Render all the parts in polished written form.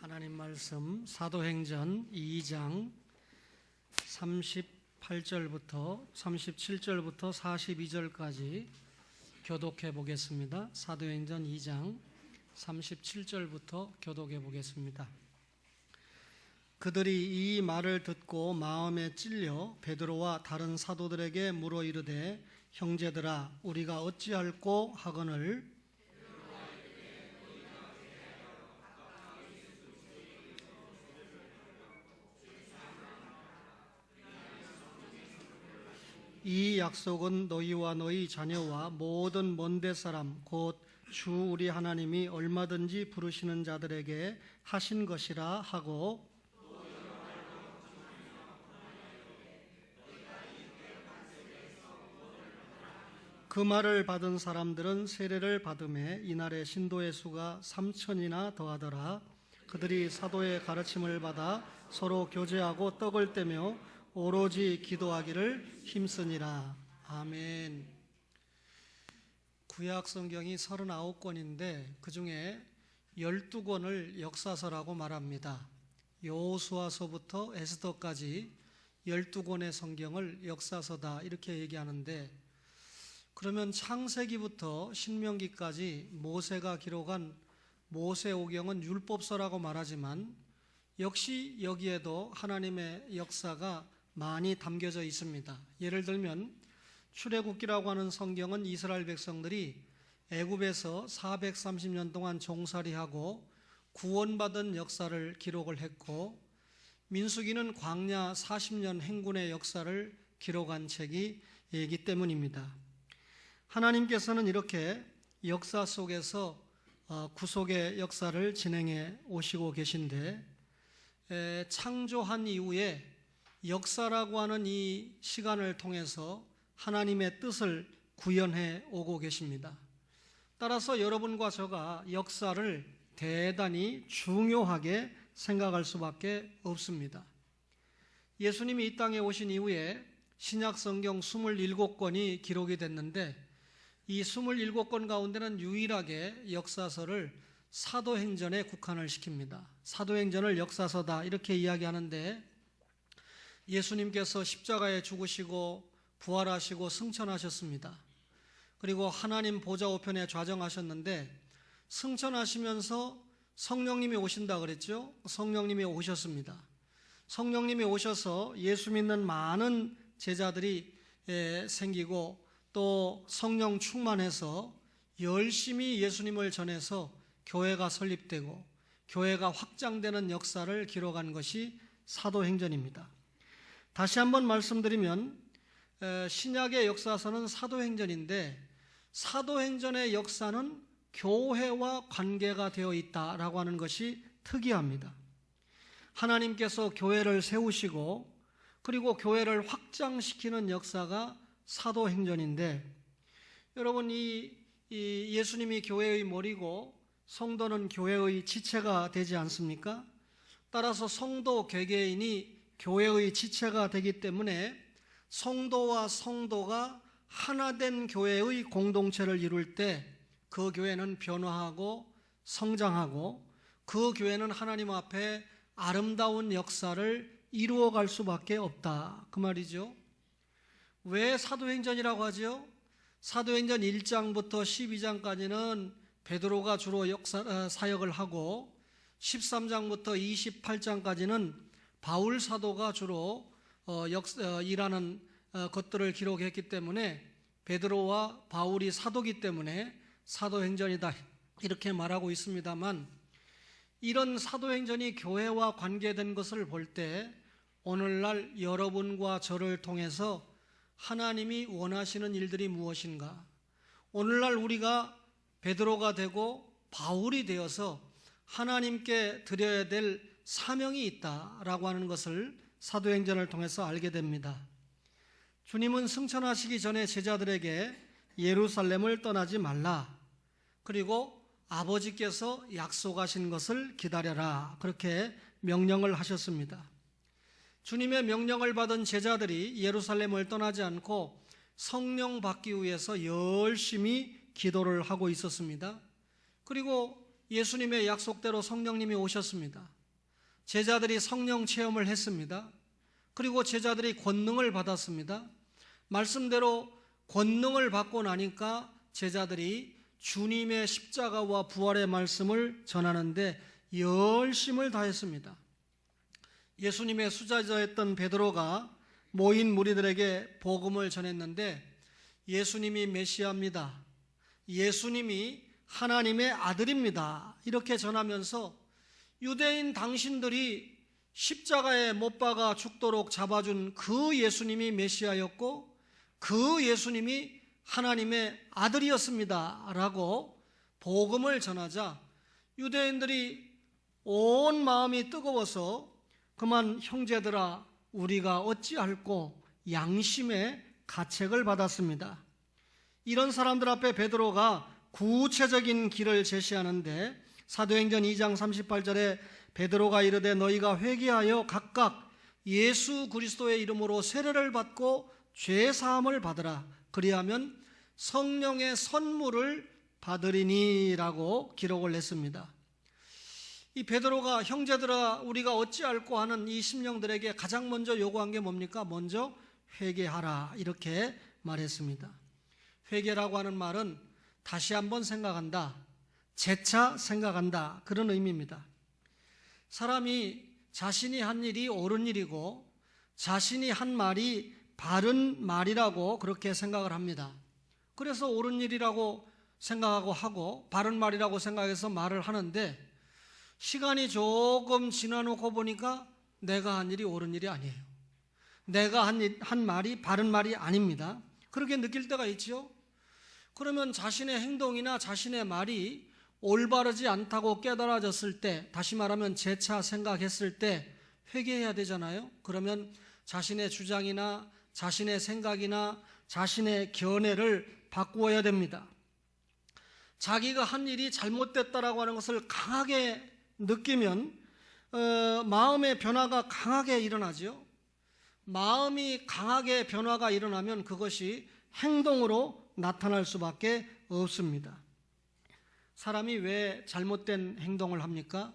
하나님 말씀 사도행전 2장 38절부터 37절부터 42절까지 교독해 보겠습니다. 사도행전 2장 37절부터 교독해 보겠습니다. 그들이 이 말을 듣고 마음에 찔려 베드로와 다른 사도들에게 물어 이르되 형제들아 우리가 어찌할꼬 하거늘 이 약속은 너희와 너희 자녀와 모든 먼데 사람 곧 주 우리 하나님이 얼마든지 부르시는 자들에게 하신 것이라 하고 그 말을 받은 사람들은 세례를 받음에 이날의 신도의 수가 3,000이나 더하더라. 그들이 사도의 가르침을 받아 서로 교제하고 떡을 떼며 오로지 기도하기를 힘쓰니라. 아멘. 구약 성경이 39권인데 그 중에 12권을 역사서라고 말합니다. 여호수아서부터 에스더까지 12권의 성경을 역사서다 이렇게 얘기하는데, 그러면 창세기부터 신명기까지 모세가 기록한 모세오경은 율법서라고 말하지만 역시 여기에도 하나님의 역사가 많이 담겨져 있습니다. 예를 들면 출애굽기라고 하는 성경은 이스라엘 백성들이 애굽에서 430년 동안 종살이하고 구원받은 역사를 기록을 했고, 민수기는 광야 40년 행군의 역사를 기록한 책이기 때문입니다. 하나님께서는 이렇게 역사 속에서 구속의 역사를 진행해 오시고 계신데, 창조한 이후에 역사라고 하는 이 시간을 통해서 하나님의 뜻을 구현해 오고 계십니다. 따라서 여러분과 저가 역사를 대단히 중요하게 생각할 수밖에 없습니다. 예수님이 이 땅에 오신 이후에 신약 성경 27권이 기록이 됐는데, 이 27권 가운데는 유일하게 역사서를 사도행전에 국한을 시킵니다. 사도행전을 역사서다 이렇게 이야기하는데, 예수님께서 십자가에 죽으시고 부활하시고 승천하셨습니다. 그리고 하나님 보좌 우편에 좌정하셨는데, 승천하시면서 성령님이 오신다 그랬죠. 성령님이 오셨습니다. 성령님이 오셔서 예수 믿는 많은 제자들이 생기고 또 성령 충만해서 열심히 예수님을 전해서 교회가 설립되고 교회가 확장되는 역사를 기록한 것이 사도행전입니다. 다시 한번 말씀드리면 신약의 역사서는 사도행전인데, 사도행전의 역사는 교회와 관계가 되어 있다라고 하는 것이 특이합니다. 하나님께서 교회를 세우시고 그리고 교회를 확장시키는 역사가 사도행전인데, 여러분 이 예수님이 교회의 머리고 성도는 교회의 지체가 되지 않습니까? 따라서 성도 개개인이 교회의 지체가 되기 때문에 성도와 성도가 하나된 교회의 공동체를 이룰 때 그 교회는 변화하고 성장하고 그 교회는 하나님 앞에 아름다운 역사를 이루어갈 수밖에 없다 그 말이죠. 왜 사도행전이라고 하죠? 사도행전 1장부터 12장까지는 베드로가 주로 사역을 하고 13장부터 28장까지는 바울 사도가 주로 일하는 것들을 기록했기 때문에 베드로와 바울이 사도기 때문에 사도행전이다 이렇게 말하고 있습니다만, 이런 사도행전이 교회와 관계된 것을 볼 때 오늘날 여러분과 저를 통해서 하나님이 원하시는 일들이 무엇인가, 오늘날 우리가 베드로가 되고 바울이 되어서 하나님께 드려야 될 사명이 있다라고 하는 것을 사도행전을 통해서 알게 됩니다. 주님은 승천하시기 전에 제자들에게 예루살렘을 떠나지 말라, 그리고 아버지께서 약속하신 것을 기다려라 그렇게 명령을 하셨습니다. 주님의 명령을 받은 제자들이 예루살렘을 떠나지 않고 성령 받기 위해서 열심히 기도를 하고 있었습니다. 그리고 예수님의 약속대로 성령님이 오셨습니다. 제자들이 성령 체험을 했습니다. 그리고 제자들이 권능을 받았습니다. 말씀대로 권능을 받고 나니까 제자들이 주님의 십자가와 부활의 말씀을 전하는데 열심을 다했습니다. 예수님의 수제자였던 베드로가 모인 무리들에게 복음을 전했는데 예수님이 메시아입니다. 예수님이 하나님의 아들입니다. 이렇게 전하면서 유대인 당신들이 십자가에 못 박아 죽도록 잡아준 그 예수님이 메시아였고 그 예수님이 하나님의 아들이었습니다 라고 복음을 전하자 유대인들이 온 마음이 뜨거워서 그만 형제들아 우리가 어찌할꼬 양심의 가책을 받았습니다. 이런 사람들 앞에 베드로가 구체적인 길을 제시하는데 사도행전 2장 38절에 베드로가 이르되 너희가 회개하여 각각 예수 그리스도의 이름으로 세례를 받고 죄 사함을 받으라 그리하면 성령의 선물을 받으리니라고 기록을 했습니다. 이 베드로가 형제들아 우리가 어찌할꼬 하는 이 심령들에게 가장 먼저 요구한 게 뭡니까? 먼저 회개하라 이렇게 말했습니다. 회개라고 하는 말은 다시 한번 생각한다, 재차 생각한다 그런 의미입니다. 사람이 자신이 한 일이 옳은 일이고 자신이 한 말이 바른 말이라고 그렇게 생각을 합니다. 그래서 옳은 일이라고 생각하고 하고 바른 말이라고 생각해서 말을 하는데 시간이 조금 지나놓고 보니까 내가 한 일이 옳은 일이 아니에요. 내가 한 말이 바른 말이 아닙니다. 그렇게 느낄 때가 있죠. 그러면 자신의 행동이나 자신의 말이 올바르지 않다고 깨달아졌을 때, 다시 말하면 재차 생각했을 때 회개해야 되잖아요. 그러면 자신의 주장이나 자신의 생각이나 자신의 견해를 바꾸어야 됩니다. 자기가 한 일이 잘못됐다라고 하는 것을 강하게 느끼면 마음의 변화가 강하게 일어나죠. 마음이 강하게 변화가 일어나면 그것이 행동으로 나타날 수밖에 없습니다. 사람이 왜 잘못된 행동을 합니까?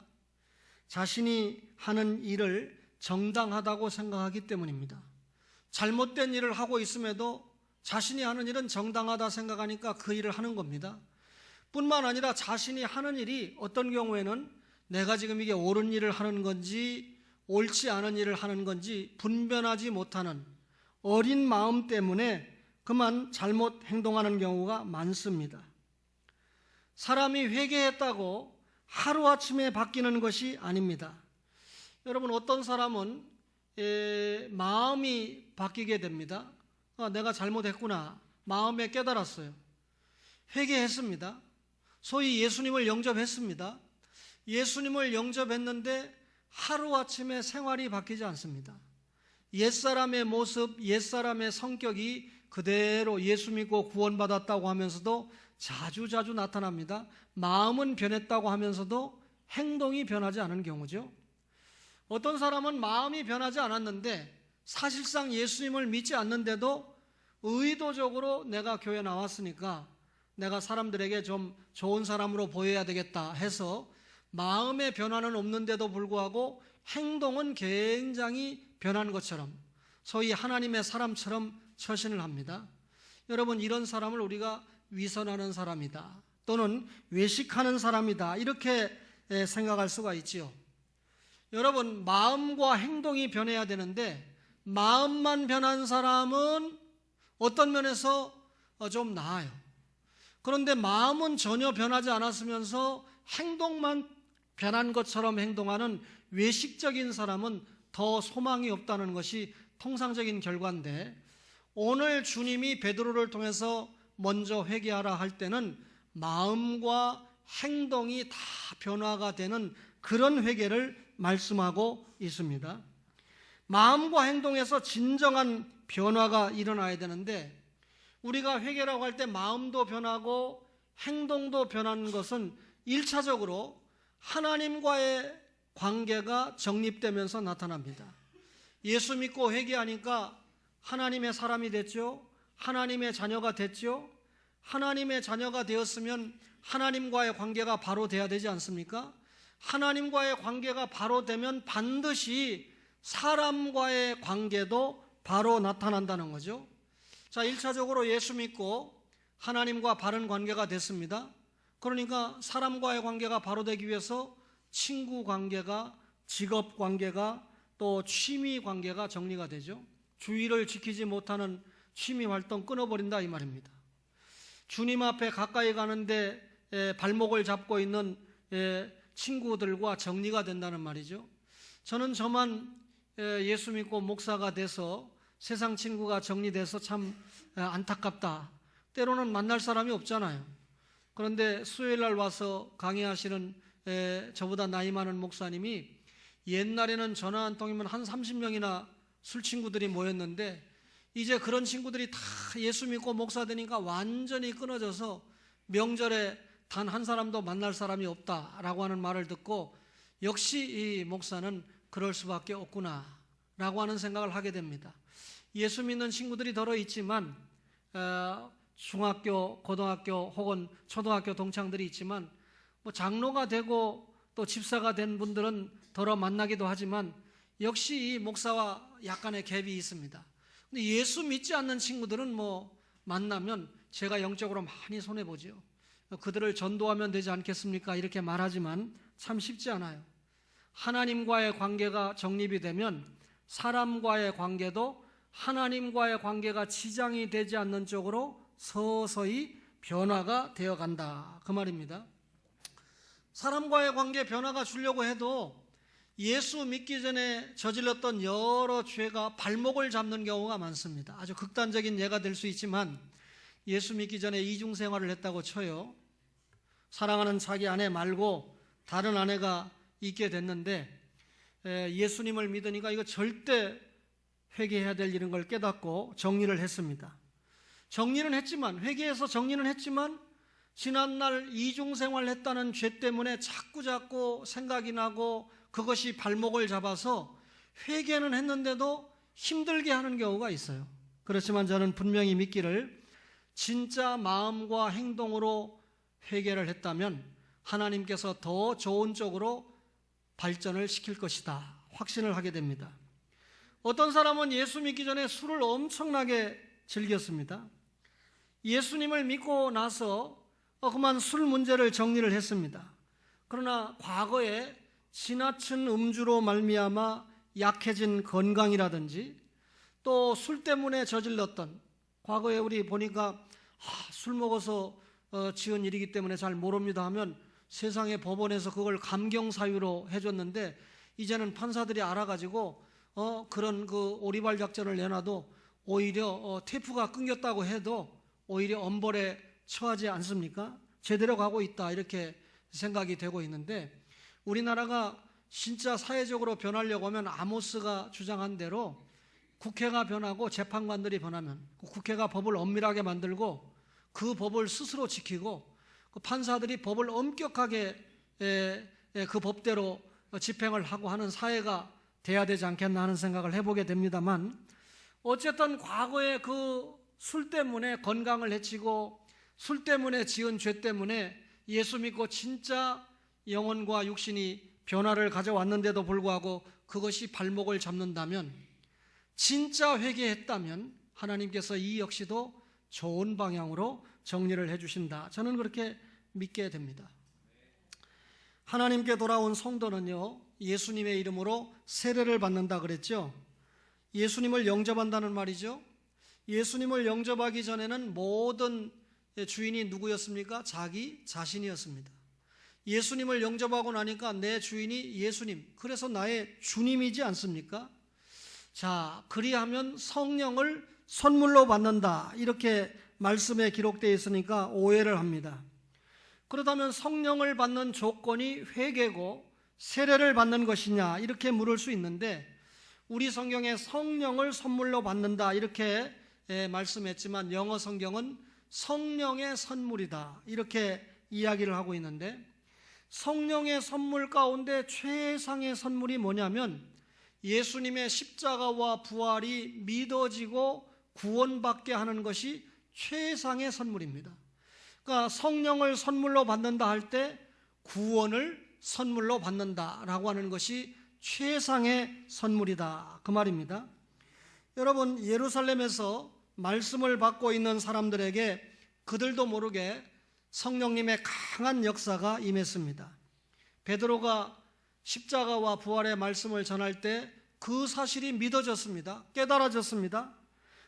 자신이 하는 일을 정당하다고 생각하기 때문입니다. 잘못된 일을 하고 있음에도 자신이 하는 일은 정당하다 생각하니까 그 일을 하는 겁니다. 뿐만 아니라 자신이 하는 일이 어떤 경우에는 내가 지금 이게 옳은 일을 하는 건지 옳지 않은 일을 하는 건지 분별하지 못하는 어린 마음 때문에 그만 잘못 행동하는 경우가 많습니다. 사람이 회개했다고 하루아침에 바뀌는 것이 아닙니다. 여러분 어떤 사람은 마음이 바뀌게 됩니다. 내가 잘못했구나 마음에 깨달았어요. 회개했습니다. 소위 예수님을 영접했습니다. 예수님을 영접했는데 하루아침에 생활이 바뀌지 않습니다. 옛사람의 모습, 옛사람의 성격이 그대로 예수 믿고 구원받았다고 하면서도 자주자주 나타납니다. 마음은 변했다고 하면서도 행동이 변하지 않은 경우죠. 어떤 사람은 마음이 변하지 않았는데 사실상 예수님을 믿지 않는데도 의도적으로 내가 교회 나왔으니까 내가 사람들에게 좀 좋은 사람으로 보여야 되겠다 해서 마음의 변화는 없는데도 불구하고 행동은 굉장히 변한 것처럼 소위 하나님의 사람처럼 처신을 합니다. 여러분 이런 사람을 우리가 위선하는 사람이다 또는 외식하는 사람이다 이렇게 생각할 수가 있지요. 여러분 마음과 행동이 변해야 되는데 마음만 변한 사람은 어떤 면에서 좀 나아요. 그런데 마음은 전혀 변하지 않았으면서 행동만 변한 것처럼 행동하는 외식적인 사람은 더 소망이 없다는 것이 통상적인 결과인데 오늘 주님이 베드로를 통해서 먼저 회개하라 할 때는 마음과 행동이 다 변화가 되는 그런 회개를 말씀하고 있습니다. 마음과 행동에서 진정한 변화가 일어나야 되는데 우리가 회개라고 할 때 마음도 변하고 행동도 변하는 것은 1차적으로 하나님과의 관계가 정립되면서 나타납니다. 예수 믿고 회개하니까 하나님의 사람이 됐죠. 하나님의 자녀가 됐죠. 하나님의 자녀가 되었으면 하나님과의 관계가 바로 돼야 되지 않습니까? 하나님과의 관계가 바로 되면 반드시 사람과의 관계도 바로 나타난다는 거죠. 자, 1차적으로 예수 믿고 하나님과 바른 관계가 됐습니다. 그러니까 사람과의 관계가 바로 되기 위해서 친구 관계가, 직업 관계가, 또 취미 관계가 정리가 되죠. 주의를 지키지 못하는 취미 활동 끊어버린다 이 말입니다. 주님 앞에 가까이 가는데 발목을 잡고 있는 친구들과 정리가 된다는 말이죠. 저는 저만 예수 믿고 목사가 돼서 세상 친구가 정리돼서 참 안타깝다. 때로는 만날 사람이 없잖아요. 그런데 수요일 날 와서 강의하시는 저보다 나이 많은 목사님이 옛날에는 전화 한 통이면 한 30명이나 술 친구들이 모였는데 이제 그런 친구들이 다 예수 믿고 목사 되니까 완전히 끊어져서 명절에 단 한 사람도 만날 사람이 없다라고 하는 말을 듣고 역시 이 목사는 그럴 수밖에 없구나 라고 하는 생각을 하게 됩니다. 예수 믿는 친구들이 더러 있지만 중학교, 고등학교 혹은 초등학교 동창들이 있지만 뭐 장로가 되고 또 집사가 된 분들은 더러 만나기도 하지만 역시 이 목사와 약간의 갭이 있습니다. 근데 예수 믿지 않는 친구들은 뭐 만나면 제가 영적으로 많이 손해보죠. 그들을 전도하면 되지 않겠습니까? 이렇게 말하지만 참 쉽지 않아요. 하나님과의 관계가 정립이 되면 사람과의 관계도 하나님과의 관계가 지장이 되지 않는 쪽으로 서서히 변화가 되어간다 그 말입니다. 사람과의 관계 변화가 주려고 해도 예수 믿기 전에 저질렀던 여러 죄가 발목을 잡는 경우가 많습니다. 아주 극단적인 예가 될 수 있지만 예수 믿기 전에 이중생활을 했다고 쳐요. 사랑하는 자기 아내 말고 다른 아내가 있게 됐는데 예수님을 믿으니까 이거 절대 회개해야 될 일인 걸 깨닫고 정리를 했습니다. 정리는 했지만 회개해서 정리는 했지만 지난날 이중생활을 했다는 죄 때문에 자꾸 생각이 나고 그것이 발목을 잡아서 회개는 했는데도 힘들게 하는 경우가 있어요. 그렇지만 저는 분명히 믿기를 진짜 마음과 행동으로 회개를 했다면 하나님께서 더 좋은 쪽으로 발전을 시킬 것이다 확신을 하게 됩니다. 어떤 사람은 예수 믿기 전에 술을 엄청나게 즐겼습니다. 예수님을 믿고 나서 그만 술 문제를 정리를 했습니다. 그러나 과거에 지나친 음주로 말미암아 약해진 건강이라든지 또 술 때문에 저질렀던 과거에 우리 보니까 술 먹어서 지은 일이기 때문에 잘 모릅니다 하면 세상의 법원에서 그걸 감경사유로 해줬는데 이제는 판사들이 알아가지고 그런 그 오리발 작전을 내놔도 오히려 테이프가 끊겼다고 해도 오히려 엄벌에 처하지 않습니까? 제대로 가고 있다 이렇게 생각이 되고 있는데 우리나라가 진짜 사회적으로 변하려고 하면 아모스가 주장한 대로 국회가 변하고 재판관들이 변하면 국회가 법을 엄밀하게 만들고 그 법을 스스로 지키고 그 판사들이 법을 엄격하게 그 법대로 집행을 하고 하는 사회가 돼야 되지 않겠나 하는 생각을 해보게 됩니다만 어쨌든 과거에 그 술 때문에 건강을 해치고 술 때문에 지은 죄 때문에 예수 믿고 진짜 영혼과 육신이 변화를 가져왔는데도 불구하고 그것이 발목을 잡는다면 진짜 회개했다면 하나님께서 이 역시도 좋은 방향으로 정리를 해주신다. 저는 그렇게 믿게 됩니다. 하나님께 돌아온 성도는요 예수님의 이름으로 세례를 받는다 그랬죠. 예수님을 영접한다는 말이죠. 예수님을 영접하기 전에는 모든 주인이 누구였습니까? 자기 자신이었습니다. 예수님을 영접하고 나니까 내 주인이 예수님, 그래서 나의 주님이지 않습니까? 자, 그리하면 성령을 선물로 받는다 이렇게 말씀에 기록되어 있으니까 오해를 합니다. 그렇다면 성령을 받는 조건이 회개고 세례를 받는 것이냐 이렇게 물을 수 있는데 우리 성경에 성령을 선물로 받는다 이렇게 말씀했지만 영어 성경은 성령의 선물이다 이렇게 이야기를 하고 있는데 성령의 선물 가운데 최상의 선물이 뭐냐면 예수님의 십자가와 부활이 믿어지고 구원받게 하는 것이 최상의 선물입니다. 그러니까 성령을 선물로 받는다 할 때 구원을 선물로 받는다라고 하는 것이 최상의 선물이다, 그 말입니다. 여러분, 예루살렘에서 말씀을 받고 있는 사람들에게 그들도 모르게 성령님의 강한 역사가 임했습니다. 베드로가 십자가와 부활의 말씀을 전할 때 그 사실이 믿어졌습니다. 깨달아졌습니다.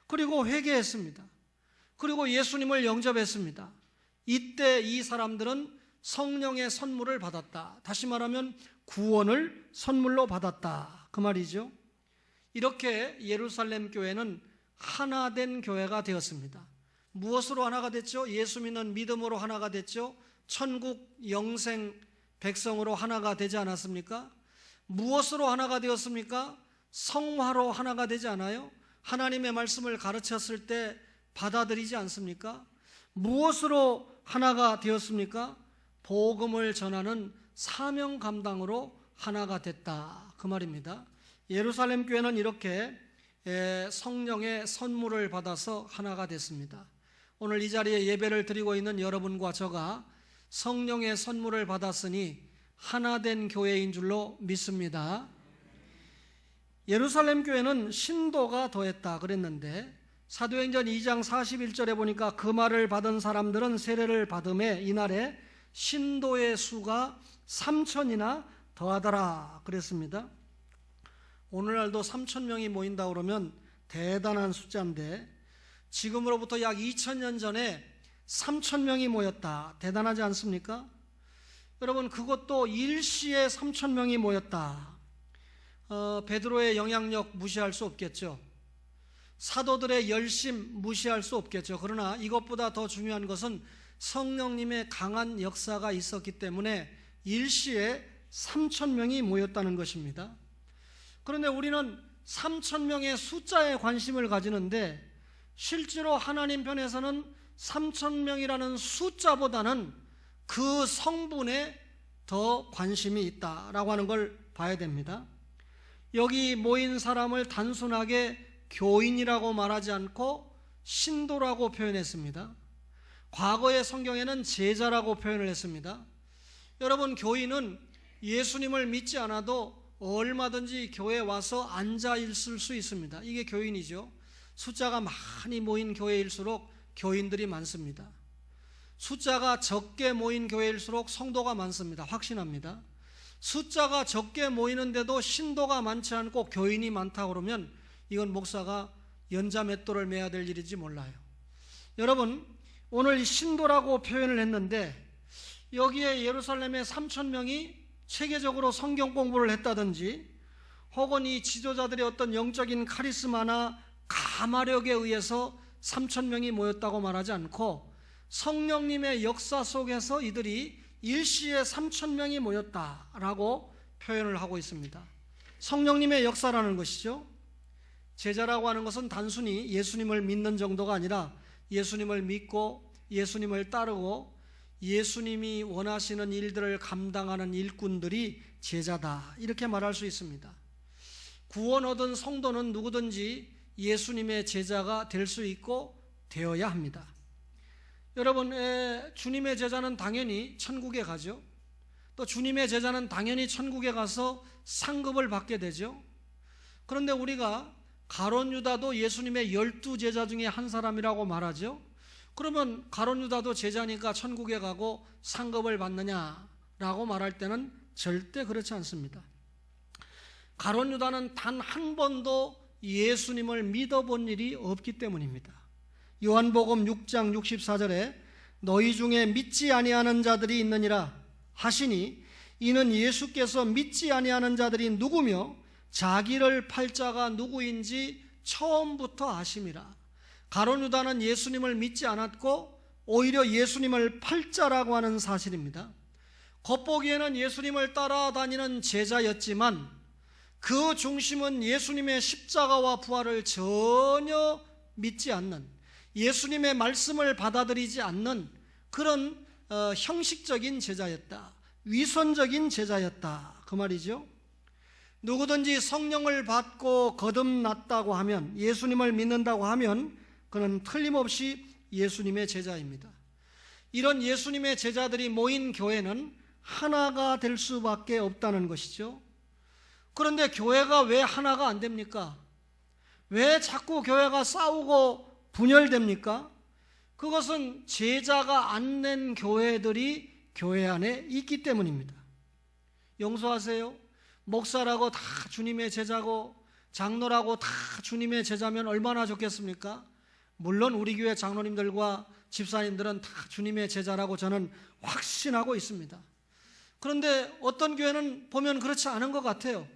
그리고 회개했습니다. 그리고 예수님을 영접했습니다. 이때 이 사람들은 성령의 선물을 받았다. 다시 말하면 구원을 선물로 받았다, 그 말이죠. 이렇게 예루살렘 교회는 하나 된 교회가 되었습니다. 무엇으로 하나가 됐죠? 예수 믿는 믿음으로 하나가 됐죠. 천국 영생 백성으로 하나가 되지 않았습니까? 무엇으로 하나가 되었습니까? 성화로 하나가 되지 않아요? 하나님의 말씀을 가르쳤을 때 받아들이지 않습니까? 무엇으로 하나가 되었습니까? 복음을 전하는 사명 감당으로 하나가 됐다, 그 말입니다. 예루살렘 교회는 이렇게 성령의 선물을 받아서 하나가 됐습니다. 오늘 이 자리에 예배를 드리고 있는 여러분과 저가 성령의 선물을 받았으니 하나 된 교회인 줄로 믿습니다. 예루살렘 교회는 신도가 더했다 그랬는데 사도행전 2장 41절에 보니까 그 말을 받은 사람들은 세례를 받음에 이날에 신도의 수가 3,000이나 더하더라 그랬습니다. 오늘날도 3,000명이 모인다 그러면 대단한 숫자인데 지금으로부터 약 2,000년 전에 3,000명이 모였다. 대단하지 않습니까? 여러분, 그것도 일시에 3,000명이 모였다. 베드로의 영향력 무시할 수 없겠죠. 사도들의 열심 무시할 수 없겠죠. 그러나 이것보다 더 중요한 것은 성령님의 강한 역사가 있었기 때문에 일시에 3,000명이 모였다는 것입니다. 그런데 우리는 3,000명의 숫자에 관심을 가지는데 실제로 하나님 편에서는 3,000명이라는 숫자보다는 그 성분에 더 관심이 있다라고 하는 걸 봐야 됩니다. 여기 모인 사람을 단순하게 교인이라고 말하지 않고 신도라고 표현했습니다. 과거의 성경에는 제자라고 표현을 했습니다. 여러분, 교인은 예수님을 믿지 않아도 얼마든지 교회에 와서 앉아 있을 수 있습니다. 이게 교인이죠. 숫자가 많이 모인 교회일수록 교인들이 많습니다. 숫자가 적게 모인 교회일수록 성도가 많습니다. 확신합니다. 숫자가 적게 모이는데도 신도가 많지 않고 교인이 많다 그러면 이건 목사가 연자맷돌을 매야 될 일인지 몰라요. 여러분, 오늘 신도라고 표현을 했는데 여기에 예루살렘에 3,000명이 체계적으로 성경 공부를 했다든지 혹은 이 지도자들의 어떤 영적인 카리스마나 가마력에 의해서 3,000명이 모였다고 말하지 않고 성령님의 역사 속에서 이들이 일시에 3,000명이 모였다라고 표현을 하고 있습니다. 성령님의 역사라는 것이죠. 제자라고 하는 것은 단순히 예수님을 믿는 정도가 아니라 예수님을 믿고 예수님을 따르고 예수님이 원하시는 일들을 감당하는 일꾼들이 제자다, 이렇게 말할 수 있습니다. 구원 얻은 성도는 누구든지 예수님의 제자가 될 수 있고 되어야 합니다. 여러분, 주님의 제자는 당연히 천국에 가죠. 또 주님의 제자는 당연히 천국에 가서 상급을 받게 되죠. 그런데 우리가 가룟 유다도 예수님의 12제자 중에 한 사람이라고 말하죠. 그러면 가룟 유다도 제자니까 천국에 가고 상급을 받느냐라고 말할 때는 절대 그렇지 않습니다. 가룟 유다는 단 한 번도 예수님을 믿어본 일이 없기 때문입니다. 요한복음 6장 64절에 너희 중에 믿지 아니하는 자들이 있느니라 하시니 이는 예수께서 믿지 아니하는 자들이 누구며 자기를 팔 자가 누구인지 처음부터 아심이라. 가룟 유다는 예수님을 믿지 않았고 오히려 예수님을 팔 자라고 하는 사실입니다. 겉보기에는 예수님을 따라다니는 제자였지만 그 중심은 예수님의 십자가와 부활을 전혀 믿지 않는, 예수님의 말씀을 받아들이지 않는 그런 형식적인 제자였다. 위선적인 제자였다, 그 말이죠. 누구든지 성령을 받고 거듭났다고 하면, 예수님을 믿는다고 하면 그는 틀림없이 예수님의 제자입니다. 이런 예수님의 제자들이 모인 교회는 하나가 될 수밖에 없다는 것이죠. 그런데 교회가 왜 하나가 안 됩니까? 왜 자꾸 교회가 싸우고 분열됩니까? 그것은 제자가 안 낸 교회들이 교회 안에 있기 때문입니다. 용서하세요. 목사라고 다 주님의 제자고 장로라고 다 주님의 제자면 얼마나 좋겠습니까? 물론 우리 교회 장로님들과 집사님들은 다 주님의 제자라고 저는 확신하고 있습니다. 그런데 어떤 교회는 보면 그렇지 않은 것 같아요.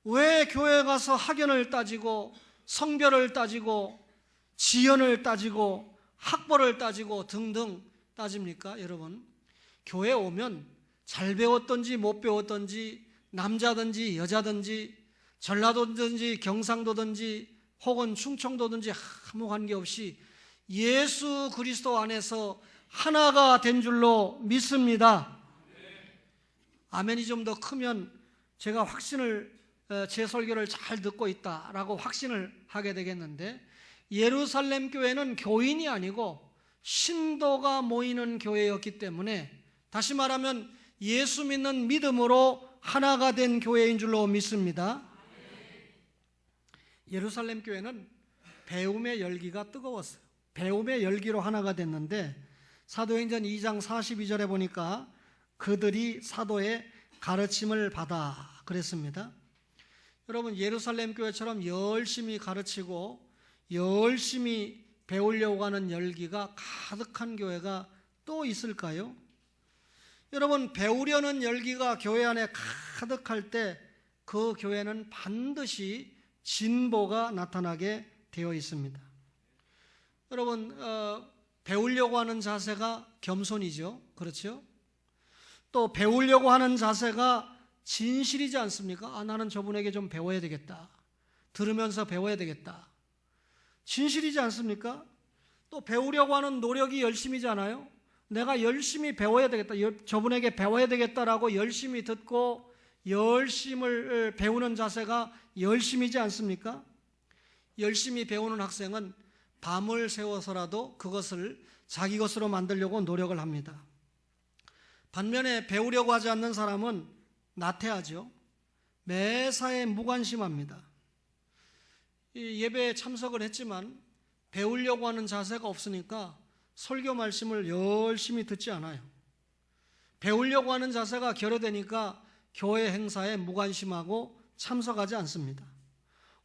왜 교회에 가서 학연을 따지고 성별을 따지고 지연을 따지고 학벌을 따지고 등등 따집니까? 여러분, 교회 오면 잘 배웠던지 못 배웠던지 남자든지 여자든지 전라도든지 경상도든지 혹은 충청도든지 아무 관계없이 예수 그리스도 안에서 하나가 된 줄로 믿습니다. 아멘이 좀 더 크면 제가 제 설교를 잘 듣고 있다라고 확신을 하게 되겠는데, 예루살렘 교회는 교인이 아니고 신도가 모이는 교회였기 때문에, 다시 말하면 예수 믿는 믿음으로 하나가 된 교회인 줄로 믿습니다. 예루살렘 교회는 배움의 열기가 뜨거웠어요. 배움의 열기로 하나가 됐는데, 사도행전 2장 42절에 보니까 그들이 사도의 가르침을 받아 그랬습니다. 여러분, 예루살렘 교회처럼 열심히 가르치고 열심히 배우려고 하는 열기가 가득한 교회가 또 있을까요? 여러분, 배우려는 열기가 교회 안에 가득할 때 그 교회는 반드시 진보가 나타나게 되어 있습니다. 여러분, 배우려고 하는 자세가 겸손이죠. 그렇죠? 또 배우려고 하는 자세가 진실이지 않습니까? 나는 저분에게 좀 배워야 되겠다. 들으면서 배워야 되겠다. 진실이지 않습니까? 또 배우려고 하는 노력이 열심이잖아요. 내가 열심히 배워야 되겠다. 저분에게 배워야 되겠다라고 열심히 듣고 열심을 배우는 자세가 열심이지 않습니까? 열심히 배우는 학생은 밤을 새워서라도 그것을 자기 것으로 만들려고 노력을 합니다. 반면에 배우려고 하지 않는 사람은 나태하죠. 매사에 무관심합니다. 예배에 참석을 했지만 배우려고 하는 자세가 없으니까 설교 말씀을 열심히 듣지 않아요. 배우려고 하는 자세가 결여되니까 교회 행사에 무관심하고 참석하지 않습니다.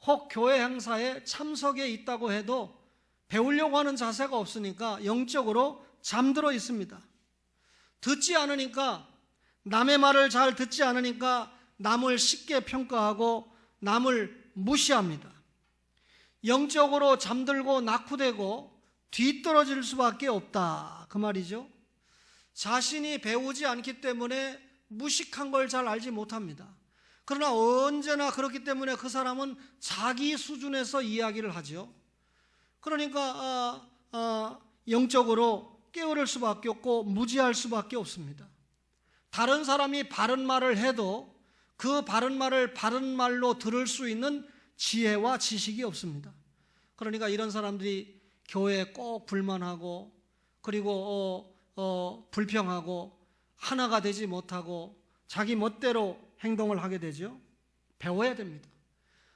혹 교회 행사에 참석해 있다고 해도 배우려고 하는 자세가 없으니까 영적으로 잠들어 있습니다. 듣지 않으니까, 남의 말을 잘 듣지 않으니까 남을 쉽게 평가하고 남을 무시합니다. 영적으로 잠들고 낙후되고 뒤떨어질 수밖에 없다, 그 말이죠. 자신이 배우지 않기 때문에 무식한 걸 잘 알지 못합니다. 그러나 언제나 그렇기 때문에 그 사람은 자기 수준에서 이야기를 하죠. 그러니까 영적으로 게으를 수밖에 없고 무지할 수밖에 없습니다. 다른 사람이 바른 말을 해도 그 바른 말을 바른 말로 들을 수 있는 지혜와 지식이 없습니다. 그러니까 이런 사람들이 교회에 꼭 불만하고, 그리고 불평하고, 하나가 되지 못하고 자기 멋대로 행동을 하게 되죠. 배워야 됩니다.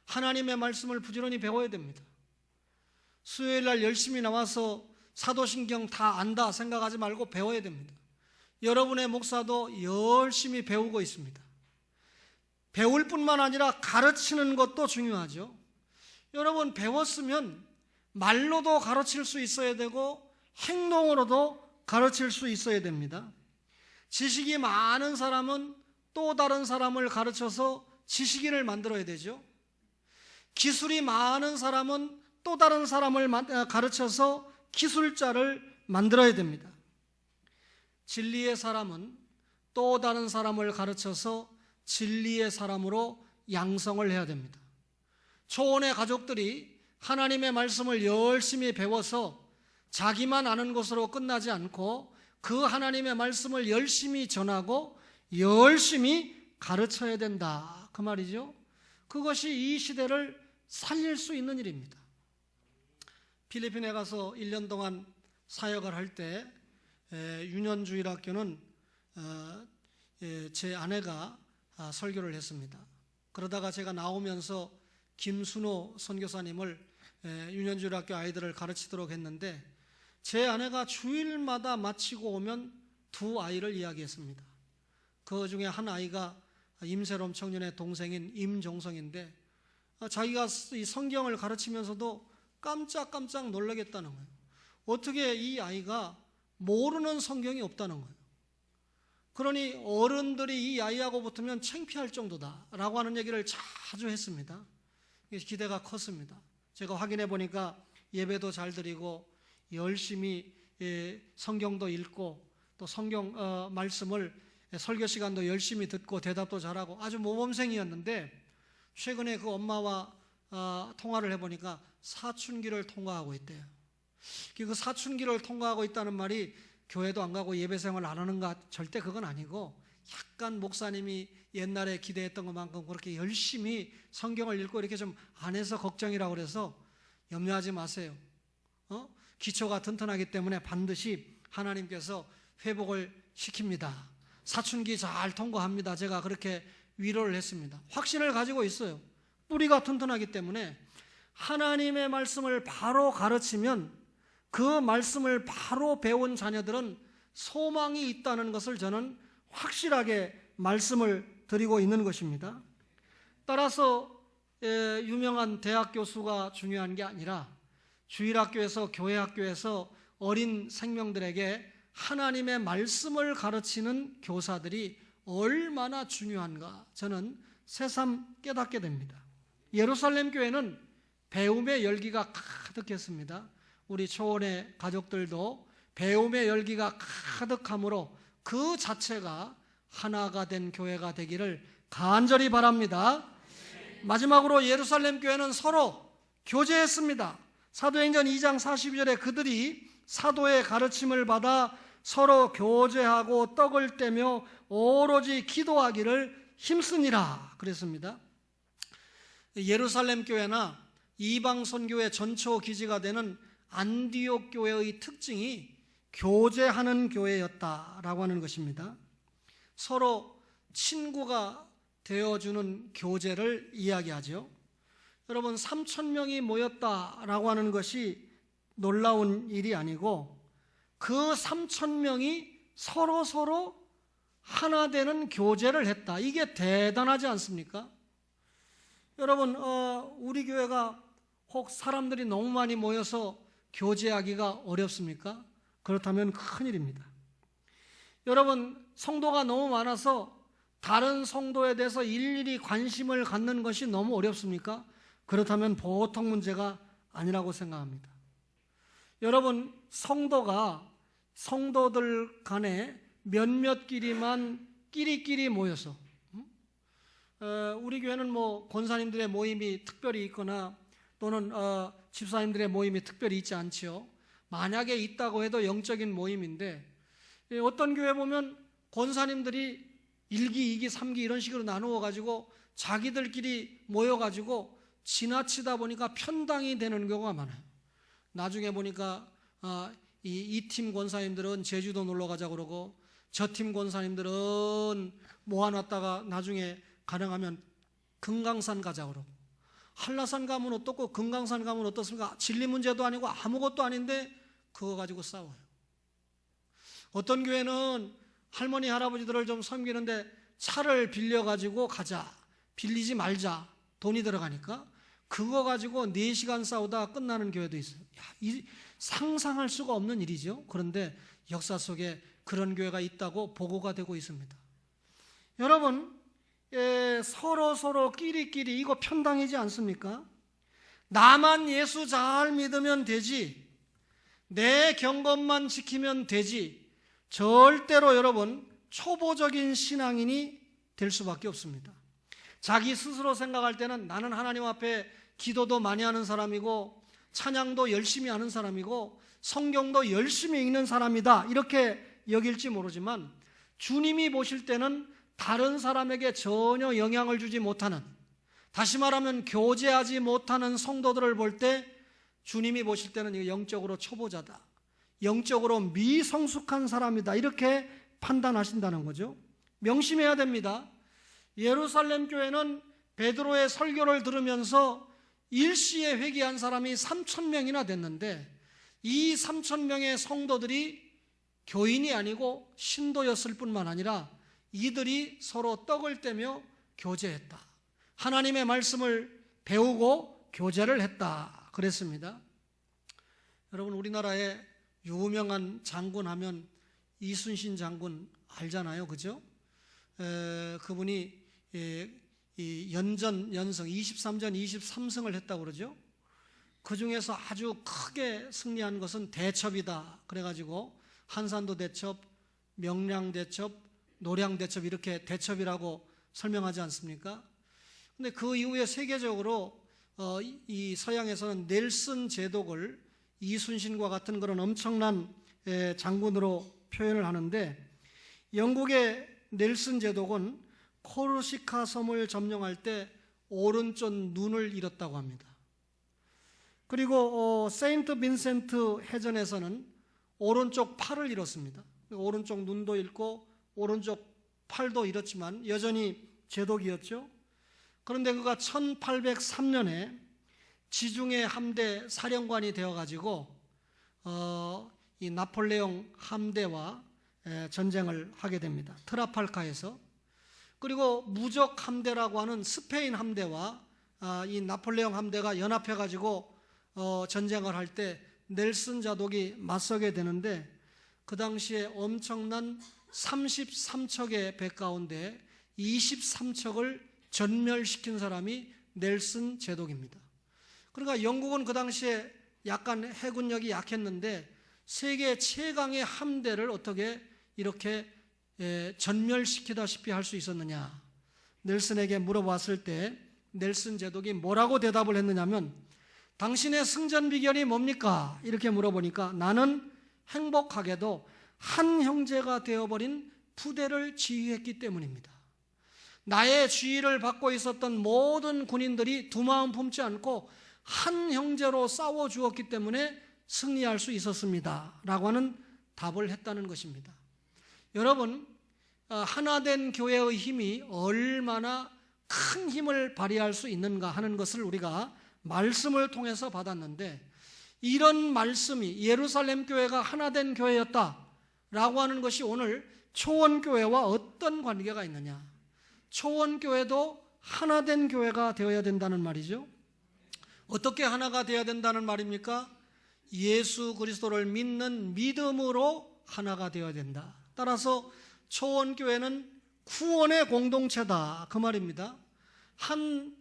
하나님의 말씀을 부지런히 배워야 됩니다. 수요일 날 열심히 나와서 사도신경 다 안다 생각하지 말고 배워야 됩니다. 여러분의 목사도 열심히 배우고 있습니다. 배울 뿐만 아니라 가르치는 것도 중요하죠. 여러분, 배웠으면 말로도 가르칠 수 있어야 되고 행동으로도 가르칠 수 있어야 됩니다. 지식이 많은 사람은 또 다른 사람을 가르쳐서 지식인을 만들어야 되죠. 기술이 많은 사람은 또 다른 사람을 가르쳐서 기술자를 만들어야 됩니다. 진리의 사람은 또 다른 사람을 가르쳐서 진리의 사람으로 양성을 해야 됩니다. 초혼의 가족들이 하나님의 말씀을 열심히 배워서 자기만 아는 것으로 끝나지 않고 그 하나님의 말씀을 열심히 전하고 열심히 가르쳐야 된다, 그 말이죠. 그것이 이 시대를 살릴 수 있는 일입니다. 필리핀에 가서 1년 동안 사역을 할 때 유년주일학교는 제 아내가 설교를 했습니다. 그러다가 제가 나오면서 김순호 선교사님을 유년주일학교 아이들을 가르치도록 했는데 제 아내가 주일마다 마치고 오면 두 아이를 이야기했습니다. 그 중에 한 아이가 임세롬 청년의 동생인 임종성인데 자기가 이 성경을 가르치면서도 깜짝깜짝 놀라겠다는 거예요. 어떻게 이 아이가 모르는 성경이 없다는 거예요. 그러니 어른들이 이 아이하고 붙으면 창피할 정도다라고 하는 얘기를 자주 했습니다. 기대가 컸습니다. 제가 확인해 보니까 예배도 잘 드리고 열심히 성경도 읽고 또 성경 말씀을 설교 시간도 열심히 듣고 대답도 잘하고 아주 모범생이었는데 최근에 그 엄마와 통화를 해보니까 사춘기를 통과하고 있대요. 그 사춘기를 통과하고 있다는 말이 교회도 안 가고 예배 생활 안 하는가, 절대 그건 아니고 약간 목사님이 옛날에 기대했던 것만큼 그렇게 열심히 성경을 읽고 이렇게 좀 안 해서 걱정이라고 그래서 염려하지 마세요. 기초가 튼튼하기 때문에 반드시 하나님께서 회복을 시킵니다. 사춘기 잘 통과합니다. 제가 그렇게 위로를 했습니다. 확신을 가지고 있어요. 뿌리가 튼튼하기 때문에 하나님의 말씀을 바로 가르치면 그 말씀을 바로 배운 자녀들은 소망이 있다는 것을 저는 확실하게 말씀을 드리고 있는 것입니다. 따라서 유명한 대학 교수가 중요한 게 아니라 주일학교에서 교회학교에서 어린 생명들에게 하나님의 말씀을 가르치는 교사들이 얼마나 중요한가 저는 새삼 깨닫게 됩니다. 예루살렘 교회는 배움의 열기가 가득했습니다. 우리 초원의 가족들도 배움의 열기가 가득하므로 그 자체가 하나가 된 교회가 되기를 간절히 바랍니다. 마지막으로 예루살렘 교회는 서로 교제했습니다. 사도행전 2장 42절에 그들이 사도의 가르침을 받아 서로 교제하고 떡을 떼며 오로지 기도하기를 힘쓰니라 그랬습니다. 예루살렘 교회나 이방 선교의 전초 기지가 되는 안디옥 교회의 특징이 교제하는 교회였다라고 하는 것입니다. 서로 친구가 되어주는 교제를 이야기하죠. 여러분 3,000명이 모였다라고 하는 것이 놀라운 일이 아니고 그 3,000명이 서로 하나 되는 교제를 했다. 이게 대단하지 않습니까? 여러분 우리 교회가 혹 사람들이 너무 많이 모여서 교제하기가 어렵습니까? 그렇다면 큰일입니다. 여러분 성도가 너무 많아서 다른 성도에 대해서 일일이 관심을 갖는 것이 너무 어렵습니까? 그렇다면 보통 문제가 아니라고 생각합니다. 여러분 성도들 간에 몇몇끼리만 끼리끼리 모여서 우리 교회는 뭐 권사님들의 모임이 특별히 있거나 또는 집사님들의 모임이 특별히 있지 않지요. 만약에 있다고 해도 영적인 모임인데 어떤 교회 보면 권사님들이 1기, 2기, 3기 이런 식으로 나누어 가지고 자기들끼리 모여 가지고 지나치다 보니까 편당이 되는 경우가 많아요. 나중에 보니까 이 팀 권사님들은 제주도 놀러 가자 그러고 저 팀 권사님들은 모아놨다가 나중에 가능하면 금강산 가자 그러고 한라산 가면 어떻고 금강산 가면 어떻습니까? 진리 문제도 아니고 아무것도 아닌데 그거 가지고 싸워요. 어떤 교회는 할머니 할아버지들을 좀 섬기는데 차를 빌려가지고 가자, 빌리지 말자, 돈이 들어가니까 그거 가지고 4시간 싸우다 끝나는 교회도 있어요. 상상할 수가 없는 일이죠. 그런데 역사 속에 그런 교회가 있다고 보고가 되고 있습니다. 여러분 서로 끼리끼리 이거 편당이지 않습니까? 나만 예수 잘 믿으면 되지, 내 경건만 지키면 되지, 절대로 여러분 초보적인 신앙인이 될 수밖에 없습니다. 자기 스스로 생각할 때는 나는 하나님 앞에 기도도 많이 하는 사람이고 찬양도 열심히 하는 사람이고 성경도 열심히 읽는 사람이다 이렇게 여길지 모르지만 주님이 보실 때는 다른 사람에게 전혀 영향을 주지 못하는, 다시 말하면 교제하지 못하는 성도들을 볼 때 주님이 보실 때는 영적으로 초보자다, 영적으로 미성숙한 사람이다, 이렇게 판단하신다는 거죠. 명심해야 됩니다. 예루살렘 교회는 베드로의 설교를 들으면서 일시에 회개한 사람이 3,000명이나 됐는데, 이 3,000명의 성도들이 교인이 아니고 신도였을 뿐만 아니라 이들이 서로 떡을 떼며 교제했다. 하나님의 말씀을 배우고 교제를 했다, 그랬습니다. 여러분, 우리나라의 유명한 장군 하면 이순신 장군 알잖아요, 그죠? 그분이 이 연성 23전 23승을 했다고 그러죠. 그 중에서 아주 크게 승리한 것은 대첩이다, 그래가지고 한산도 대첩, 명량 대첩, 노량 대첩, 이렇게 대첩이라고 설명하지 않습니까? 근데 그 이후에 세계적으로 이 서양에서는 넬슨 제독을 이순신과 같은 그런 엄청난 장군으로 표현을 하는데, 영국의 넬슨 제독은 코르시카 섬을 점령할 때 오른쪽 눈을 잃었다고 합니다. 그리고 세인트 빈센트 해전에서는 오른쪽 팔을 잃었습니다. 오른쪽 눈도 잃고 오른쪽 팔도 잃었지만 여전히 제독이었죠. 그런데 그가 1803년에 지중해 함대 사령관이 되어가지고 이 나폴레옹 함대와 전쟁을 하게 됩니다. 트라팔카에서. 그리고 무적 함대라고 하는 스페인 함대와 이 나폴레옹 함대가 연합해가지고 전쟁을 할 때 넬슨 자독이 맞서게 되는데, 그 당시에 엄청난 33척의 배 가운데 23척을 전멸시킨 사람이 넬슨 제독입니다. 그러니까 영국은 그 당시에 약간 해군력이 약했는데 세계 최강의 함대를 어떻게 이렇게 전멸시키다시피 할 수 있었느냐. 넬슨에게 물어봤을 때 넬슨 제독이 뭐라고 대답을 했느냐면, 당신의 승전 비결이 뭡니까? 이렇게 물어보니까, 나는 행복하게도 한 형제가 되어버린 부대를 지휘했기 때문입니다. 나의 지휘를 받고 있었던 모든 군인들이 두 마음 품지 않고 한 형제로 싸워 주었기 때문에 승리할 수 있었습니다, 라고 하는 답을 했다는 것입니다. 여러분, 하나된 교회의 힘이 얼마나 큰 힘을 발휘할 수 있는가 하는 것을 우리가 말씀을 통해서 받았는데, 이런 말씀이 예루살렘 교회가 하나된 교회였다라고 하는 것이 오늘 초원교회와 어떤 관계가 있느냐. 초원교회도 하나된 교회가 되어야 된다는 말이죠. 어떻게 하나가 되어야 된다는 말입니까? 예수 그리스도를 믿는 믿음으로 하나가 되어야 된다. 따라서 초원교회는 구원의 공동체다, 그 말입니다. 한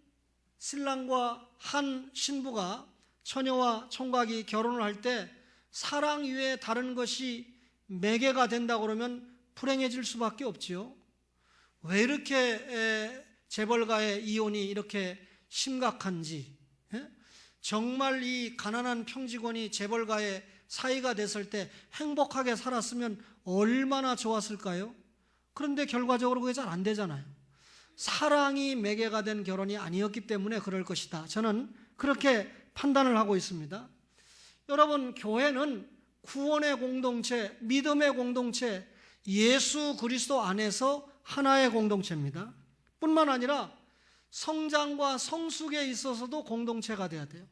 신랑과 한 신부가, 처녀와 총각이 결혼을 할 때 사랑 위에 다른 것이 매개가 된다고 그러면 불행해질 수밖에 없지요. 왜 이렇게 재벌가의 이혼이 이렇게 심각한지, 정말 이 가난한 평직원이 재벌가의 사이가 됐을 때 행복하게 살았으면 얼마나 좋았을까요? 그런데 결과적으로 그게 잘 안 되잖아요. 사랑이 매개가 된 결혼이 아니었기 때문에 그럴 것이다. 저는 그렇게 판단을 하고 있습니다. 여러분, 교회는 구원의 공동체, 믿음의 공동체, 예수 그리스도 안에서 하나의 공동체입니다. 뿐만 아니라 성장과 성숙에 있어서도 공동체가 돼야 돼요.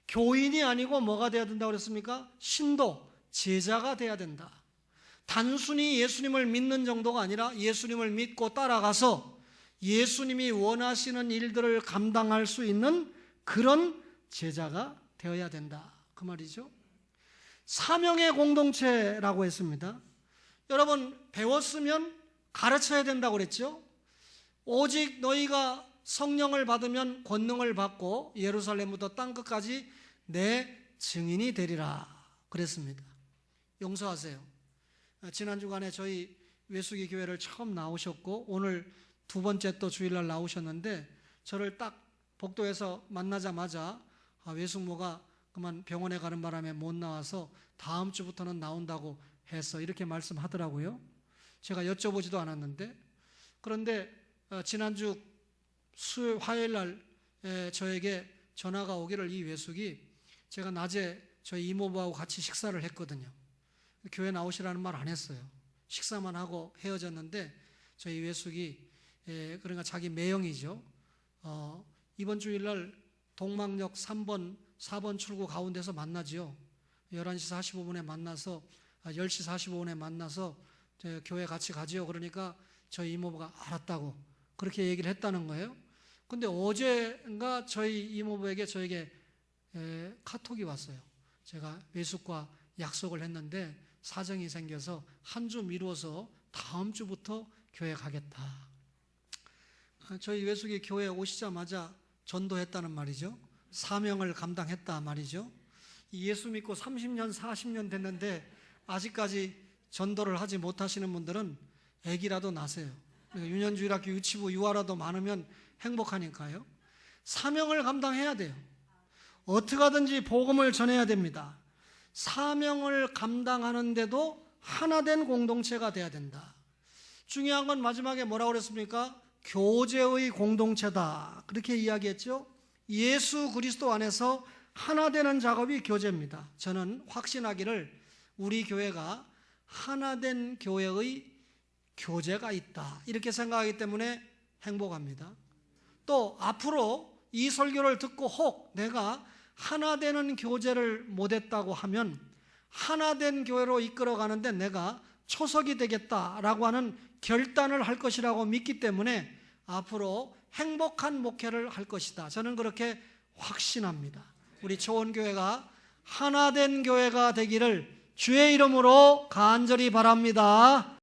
교인이 아니고 뭐가 돼야 된다고 그랬습니까? 신도, 제자가 돼야 된다. 단순히 예수님을 믿는 정도가 아니라 예수님을 믿고 따라가서 예수님이 원하시는 일들을 감당할 수 있는 그런 제자가 되어야 된다, 그 말이죠. 사명의 공동체라고 했습니다. 여러분, 배웠으면 가르쳐야 된다고 그랬죠. 오직 너희가 성령을 받으면 권능을 받고 예루살렘부터 땅끝까지 내 증인이 되리라 그랬습니다. 용서하세요. 지난 주간에 저희 외숙이 교회를 처음 나오셨고 오늘 두 번째 또 주일날 나오셨는데, 저를 딱 복도에서 만나자마자 외숙모가 그만 병원에 가는 바람에 못 나와서 다음 주부터는 나온다고 해서 이렇게 말씀하더라고요. 제가 여쭤보지도 않았는데, 그런데 지난주 화요일날 저에게 전화가 오기를 이 외숙이, 제가 낮에 저희 이모부하고 같이 식사를 했거든요. 교회 나오시라는 말 안 했어요. 식사만 하고 헤어졌는데 저희 외숙이 그러니까 자기 매형이죠. 이번 주일날 동막역 3번, 4번 출구 가운데서 만나지요. 11시 45분에 만나서 10시 45분에 만나서 교회 같이 가지요. 그러니까 저희 이모부가 알았다고 그렇게 얘기를 했다는 거예요. 근데 어제인가 저희 이모부에게 저에게 카톡이 왔어요. 제가 외숙과 약속을 했는데 사정이 생겨서 한 주 미뤄서 다음 주부터 교회 가겠다. 저희 외숙이 교회 오시자마자 전도했다는 말이죠. 사명을 감당했다 말이죠. 예수 믿고 30년 40년 됐는데 아직까지 전도를 하지 못하시는 분들은 애기라도 나세요. 유년주일학교 유치부 유아라도 많으면 행복하니까요. 사명을 감당해야 돼요. 어떻게 하든지 복음을 전해야 됩니다. 사명을 감당하는데도 하나된 공동체가 돼야 된다. 중요한 건 마지막에 뭐라고 그랬습니까? 교제의 공동체다. 그렇게 이야기했죠. 예수 그리스도 안에서 하나 되는 작업이 교제입니다. 저는 확신하기를 우리 교회가 하나된 교회의 교제가 있다. 이렇게 생각하기 때문에 행복합니다. 또 앞으로 이 설교를 듣고 혹 내가 하나 되는 교제를 못했다고 하면 하나된 교회로 이끌어가는데 내가 초석이 되겠다라고 하는 결단을 할 것이라고 믿기 때문에 앞으로 행복한 목회를 할 것이다. 저는 그렇게 확신합니다. 우리 초원교회가 하나된 교회가 되기를 주의 이름으로 간절히 바랍니다.